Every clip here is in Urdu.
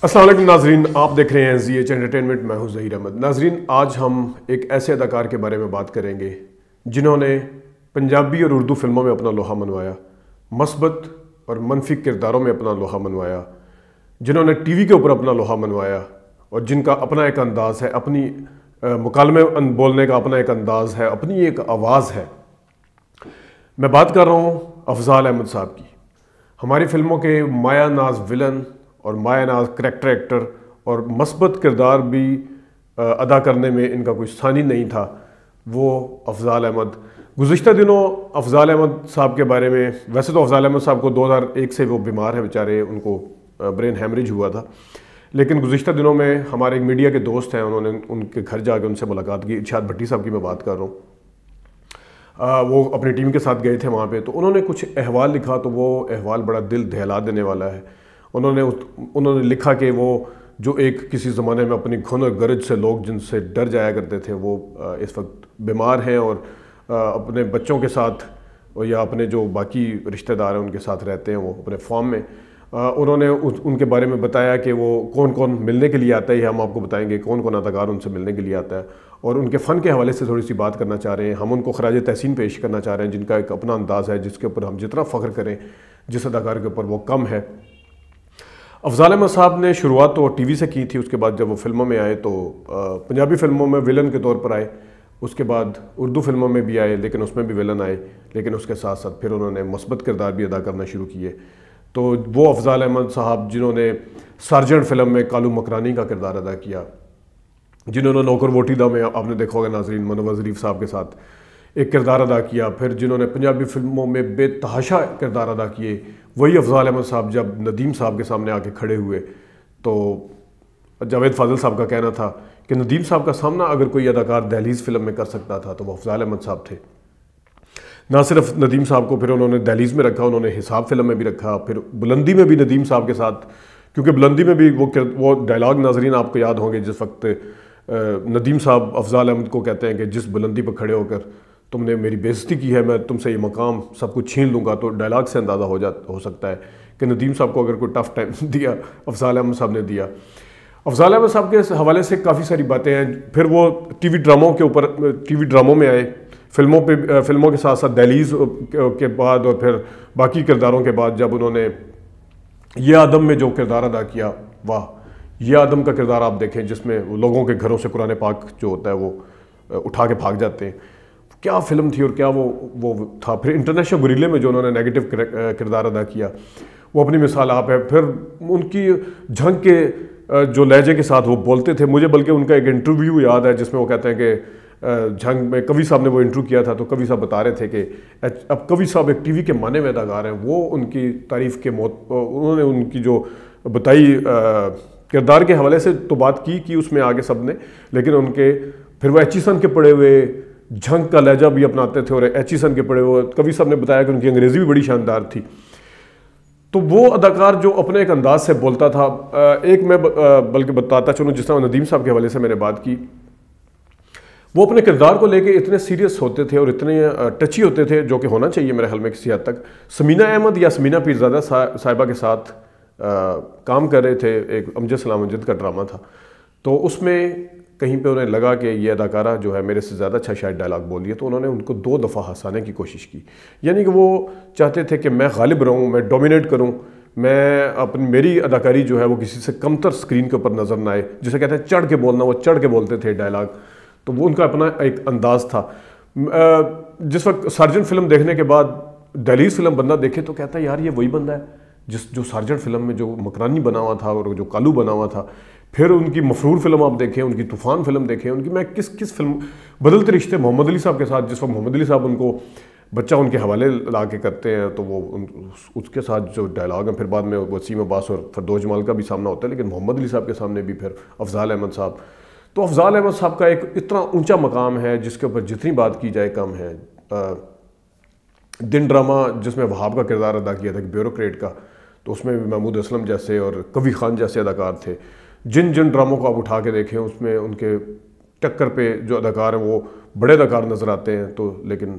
السلام علیکم ناظرین، آپ دیکھ رہے ہیں زی ایچ انٹرٹینمنٹ۔ میں ہوں ظہیر احمد۔ ناظرین، آج ہم ایک ایسے اداکار کے بارے میں بات کریں گے جنہوں نے پنجابی اور اردو فلموں میں اپنا لوہا منوایا، مثبت اور منفی کرداروں میں اپنا لوہا منوایا، جنہوں نے ٹی وی کے اوپر اپنا لوہا منوایا اور جن کا اپنا ایک انداز ہے، اپنی مکالمے بولنے کا اپنا ایک انداز ہے، اپنی ایک آواز ہے۔ میں بات کر رہا ہوں افضال احمد صاحب کی۔ ہماری فلموں کے مایہ ناز ولن اور مایہ ناز کریکٹر ایکٹر اور مثبت کردار بھی ادا کرنے میں ان کا کوئی ثانی نہیں تھا، وہ افضال احمد۔ گزشتہ دنوں افضال احمد صاحب کے بارے میں، ویسے تو افضال احمد صاحب کو 2001 سے وہ بیمار ہیں بیچارے، ان کو برین ہیمریج ہوا تھا، لیکن گزشتہ دنوں میں ہمارے ایک میڈیا کے دوست ہیں، انہوں نے ان کے گھر جا کے ان سے ملاقات کی۔ ارشاد بھٹی صاحب کی میں بات کر رہا ہوں۔ وہ اپنی ٹیم کے ساتھ گئے تھے وہاں پہ، تو انہوں نے کچھ احوال لکھا، تو وہ احوال بڑا دل دہلا دینے والا ہے۔ انہوں نے لکھا کہ وہ جو ایک کسی زمانے میں اپنی گھن اور گرج سے لوگ جن سے ڈر جایا کرتے تھے، وہ اس وقت بیمار ہیں اور اپنے بچوں کے ساتھ یا اپنے جو باقی رشتہ دار ہیں ان کے ساتھ رہتے ہیں، وہ اپنے فارم میں۔ انہوں نے ان کے بارے میں بتایا کہ وہ کون کون ملنے کے لیے آتا ہے، ہم آپ کو بتائیں گے کون کون اداکار ان سے ملنے کے لیے آتا ہے، اور ان کے فن کے حوالے سے تھوڑی سی بات کرنا چاہ رہے ہیں۔ ہم ان کو خراج تحسین پیش کرنا چاہ رہے ہیں، جن کا ایک اپنا انداز ہے، جس کے اوپر ہم جتنا فخر کریں جس اداکار کے اوپر وہ کم ہے۔ افضال احمد صاحب نے شروعات تو ٹی وی سے کی تھی، اس کے بعد جب وہ فلموں میں آئے تو پنجابی فلموں میں ولن کے طور پر آئے، اس کے بعد اردو فلموں میں بھی آئے، لیکن اس میں بھی ولن آئے، لیکن اس کے ساتھ ساتھ پھر انہوں نے مثبت کردار بھی ادا کرنا شروع کیے۔ تو وہ افضال احمد صاحب جنہوں نے سارجنٹ فلم میں کالو مکرانی کا کردار ادا کیا، جنہوں نے نوکر ووٹیدہ میں آپ نے دیکھا ہوگا ناظرین منور ظریف صاحب کے ساتھ ایک کردار ادا کیا، پھر جنہوں نے پنجابی فلموں میں بے تحاشا کردار ادا کیے، وہی افضال احمد صاحب جب ندیم صاحب کے سامنے آ کے کھڑے ہوئے تو جاوید فاضل صاحب کا کہنا تھا کہ ندیم صاحب کا سامنا اگر کوئی اداکار دہلیز فلم میں کر سکتا تھا تو وہ افضال احمد صاحب تھے۔ نہ صرف ندیم صاحب کو پھر انہوں نے دہلیز میں رکھا، انہوں نے حساب فلم میں بھی رکھا، پھر بلندی میں بھی ندیم صاحب کے ساتھ، کیونکہ بلندی میں بھی وہ ڈائلاگ ناظرین آپ کو یاد ہوں گے جس وقت ندیم صاحب افضال احمد کو کہتے ہیں کہ جس بلندی پر کھڑے ہو کر تم نے میری بے عزتی کی ہے، میں تم سے یہ مقام سب کچھ چھین لوں گا۔ تو ڈائلاگ سے اندازہ ہو سکتا ہے کہ ندیم صاحب کو اگر کوئی ٹف ٹائم دیا، افضال احمد صاحب نے دیا۔ افضال احمد صاحب کے حوالے سے کافی ساری باتیں ہیں۔ پھر وہ ٹی وی ڈراموں میں آئے، فلموں کے ساتھ ساتھ دہلیز کے بعد اور پھر باقی کرداروں کے بعد جب انہوں نے یہ آدم میں جو کردار ادا کیا، واہ، یہ آدم کا کردار آپ دیکھیں جس میں لوگوں کے گھروں سے قرآن پاک جو ہوتا ہے وہ اٹھا کے بھاگ جاتے ہیں، کیا فلم تھی اور کیا وہ تھا۔ پھر انٹرنیشنل گوریلے میں جو انہوں نے نیگیٹو کردار ادا کیا، وہ اپنی مثال آپ ہے۔ پھر ان کی جھنگ کے جو لہجے کے ساتھ وہ بولتے تھے، مجھے بلکہ ان کا ایک انٹرویو یاد ہے جس میں وہ کہتے ہیں کہ جھنگ میں کبھی صاحب نے وہ انٹرویو کیا تھا تو کبھی صاحب بتا رہے تھے کہ اب کبھی صاحب ایک ٹی وی کے معنی میں اداکار ہیں۔ وہ ان کی تعریف کے انہوں نے ان کی جو بتائی کردار کے حوالے سے تو بات کی اس میں آگے سب نے، لیکن ان کے پھر وہ ایچیسن کے پڑھے ہوئے جھنگ کا لہجہ بھی اپناتے تھے، اور ایچیسن کے پڑھے ہوئے کبھی صاحب نے بتایا کہ ان کی انگریزی بھی بڑی شاندار تھی۔ تو وہ اداکار جو اپنے ایک انداز سے بولتا تھا، ایک میں بلکہ بتاتا چلوں، جس طرح ندیم صاحب کے حوالے سے میں نے بات کی، وہ اپنے کردار کو لے کے اتنے سیریس ہوتے تھے اور اتنے ٹچی ہوتے تھے، جو کہ ہونا چاہیے میرے خیال میں کسی حد تک۔ سمینہ احمد یا سمینہ پیرزادہ صاحبہ کے ساتھ کام کر رہے تھے، ایک امجد سلام امجد کا ڈرامہ تھا، تو اس میں کہیں پہ انہیں لگا کہ یہ اداکارہ جو ہے میرے سے زیادہ اچھا شاید ڈائلاگ بول رہی ہے، تو انہوں نے ان کو 2 دفعہ ہنسانے کی کوشش کی۔ یعنی کہ وہ چاہتے تھے کہ میں غالب رہوں، میں ڈومینیٹ کروں، میری اداکاری جو ہے وہ کسی سے کمتر سکرین کے اوپر نظر نہ آئے، جسے کہتے ہیں چڑھ کے بولنا، وہ چڑھ کے بولتے تھے ڈائلاگ، تو وہ ان کا اپنا ایک انداز تھا۔ جس وقت سارجنٹ فلم دیکھنے کے بعد دہلیز فلم بندہ دیکھے تو کہتا ہے یار یہ وہی بندہ ہے جو سارجنٹ فلم میں جو مکرانی بنا ہوا تھا اور جو کالو بنا ہوا تھا۔ پھر ان کی مفرور فلم آپ دیکھیں، ان کی طوفان فلم دیکھیں، ان کی میں کس فلم بدلتے رشتے محمد علی صاحب کے ساتھ، جس وقت محمد علی صاحب ان کو بچہ ان کے حوالے لا کے کرتے ہیں تو وہ اس کے ساتھ جو ڈائلاگ ہیں، پھر بعد میں وسیم عباس اور فردوس جمال کا بھی سامنا ہوتا ہے، لیکن محمد علی صاحب کے سامنے بھی پھر افضال احمد صاحب۔ تو افضال احمد صاحب کا ایک اتنا اونچا مقام ہے جس کے اوپر جتنی بات کی جائے کم ہے۔ دن ڈرامہ جس میں وہاب کا کردار ادا کیا تھا بیوروکریٹ کا، تو اس میں بھی محمود اسلم جیسے اور کبھی خان جیسے اداکار تھے۔ جن ڈراموں کو آپ اٹھا کے دیکھیں اس میں ان کے ٹکر پہ جو اداکار ہیں وہ بڑے اداکار نظر آتے ہیں، تو لیکن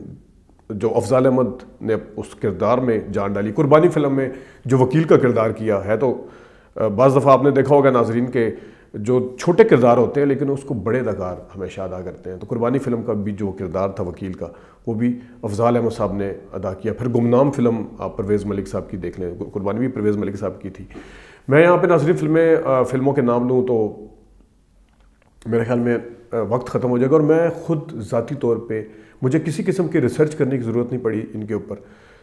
جو افضال احمد نے اس کردار میں جان ڈالی، قربانی فلم میں جو وکیل کا کردار کیا ہے، تو بعض دفعہ آپ نے دیکھا ہوگا ناظرین کہ جو چھوٹے کردار ہوتے ہیں لیکن اس کو بڑے اداکار ہمیشہ ادا کرتے ہیں. تو قربانی فلم کا بھی جو کردار تھا وکیل کا وہ بھی افضال احمد صاحب نے ادا کیا. پھر گمنام فلم آپ پرویز ملک صاحب کی دیکھ لیں, قربانی بھی پرویز ملک صاحب کی تھی. میں یہاں پہ ناظرین فلموں کے نام لوں تو میرے خیال میں وقت ختم ہو جائے گا, اور میں خود ذاتی طور پہ مجھے کسی قسم کی ریسرچ کرنے کی ضرورت نہیں پڑی ان کے اوپر.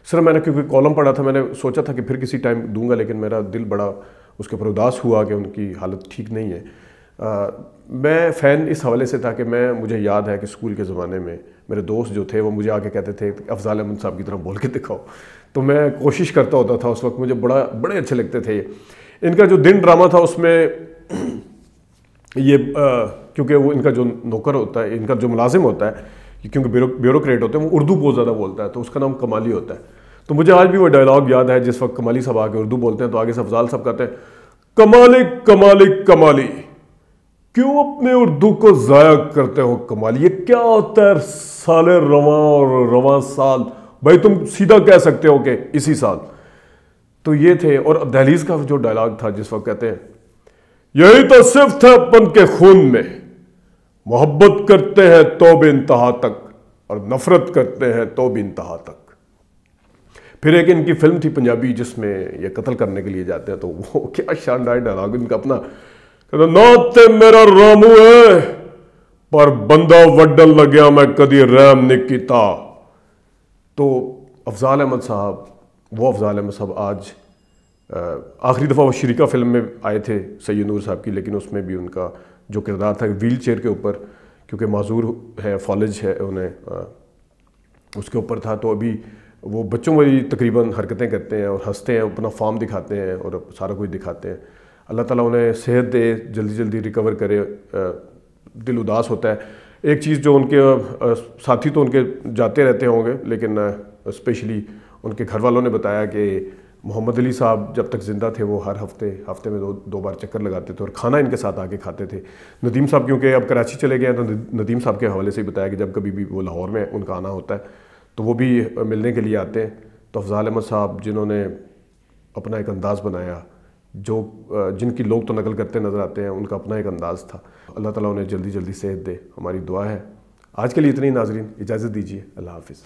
صرف میں نے کیونکہ کالم پڑھا تھا, میں نے سوچا تھا کہ پھر کسی ٹائم دوں گا, لیکن میرا دل بڑا اس کے اوپر اداس ہوا کہ ان کی حالت ٹھیک نہیں ہے. میں فین اس حوالے سے تھا کہ مجھے یاد ہے کہ اسکول کے زمانے میں میرے دوست جو تھے وہ مجھے آ کے کہتے تھے افضال احمد صاحب کی طرح بول کے دکھاؤ, تو میں کوشش کرتا ہوتا تھا اس وقت, مجھے بڑے اچھے لگتے تھے. ان کا جو دن ڈرامہ تھا اس میں یہ کیونکہ وہ ان کا جو نوکر ہوتا ہے, ان کا جو ملازم ہوتا ہے, کیونکہ بیوروکریٹ ہوتے ہیں, وہ اردو بہت زیادہ بولتا ہے, تو اس کا نام کمالی ہوتا ہے. تو مجھے آج بھی وہ ڈائلاگ یاد ہے جس وقت کمالی صاحب آ کے اردو بولتے ہیں تو آگے سے افضال صاحب کہتے ہیں کمالی کمالی کمالی, کیوں اپنے اردو کو ضائع کرتے ہو کمالی, یہ کیا ہوتا ہے سال رواں اور رواں سال, بھائی تم سیدھا کہہ سکتے ہو کہ اسی سال. تو یہ تھے. اور دہلیز کا جو ڈائلاگ تھا جس وقت کہتے ہیں یہی تو صفت ہے اپن کے خون میں, محبت کرتے ہیں تو بے انتہا تک اور نفرت کرتے ہیں تو بے انتہا تک. پھر ایک ان کی فلم تھی پنجابی جس میں یہ قتل کرنے کے لیے جاتے ہیں, تو وہ کیا شاندار ڈائلاگ ان کا اپنا, نات میرا رامو ہے پر بندہ وڈن لگیا میں کدی رحم نہیں کیتا. تو افضال احمد صاحب, وہ افضال احمد صاحب آج آخری دفعہ وہ شریکہ فلم میں آئے تھے سید نور صاحب کی, لیکن اس میں بھی ان کا جو کردار تھا ویل چیئر کے اوپر, کیونکہ معذور ہے, فالج ہے انہیں, اس کے اوپر تھا. تو ابھی وہ بچوں والی تقریباً حرکتیں کرتے ہیں اور ہنستے ہیں, اپنا فارم دکھاتے ہیں اور سارا کچھ دکھاتے ہیں. اللہ تعالیٰ انہیں صحت دے, جلدی جلدی ریکور کرے. دل اداس ہوتا ہے. ایک چیز جو ان کے ساتھی تو ان کے جاتے رہتے ہوں گے, لیکن اسپیشلی ان کے گھر والوں نے بتایا کہ محمد علی صاحب جب تک زندہ تھے وہ ہر ہفتے میں دو بار چکر لگاتے تھے اور کھانا ان کے ساتھ آ کے کھاتے تھے. ندیم صاحب کیونکہ اب کراچی چلے گئے ہیں تو ندیم صاحب کے حوالے سے بتایا کہ جب کبھی بھی وہ لاہور میں ان کا آنا ہوتا ہے تو وہ بھی ملنے کے لیے آتے ہیں. تو افضال احمد صاحب جنہوں نے اپنا ایک انداز بنایا, جن کی لوگ تو نقل کرتے نظر آتے ہیں, ان کا اپنا ایک انداز تھا. اللہ تعالیٰ انہیں جلدی جلدی صحت دے, ہماری دعا ہے. آج کے لیے اتنی ناظرین, اجازت دیجیے, اللہ حافظ.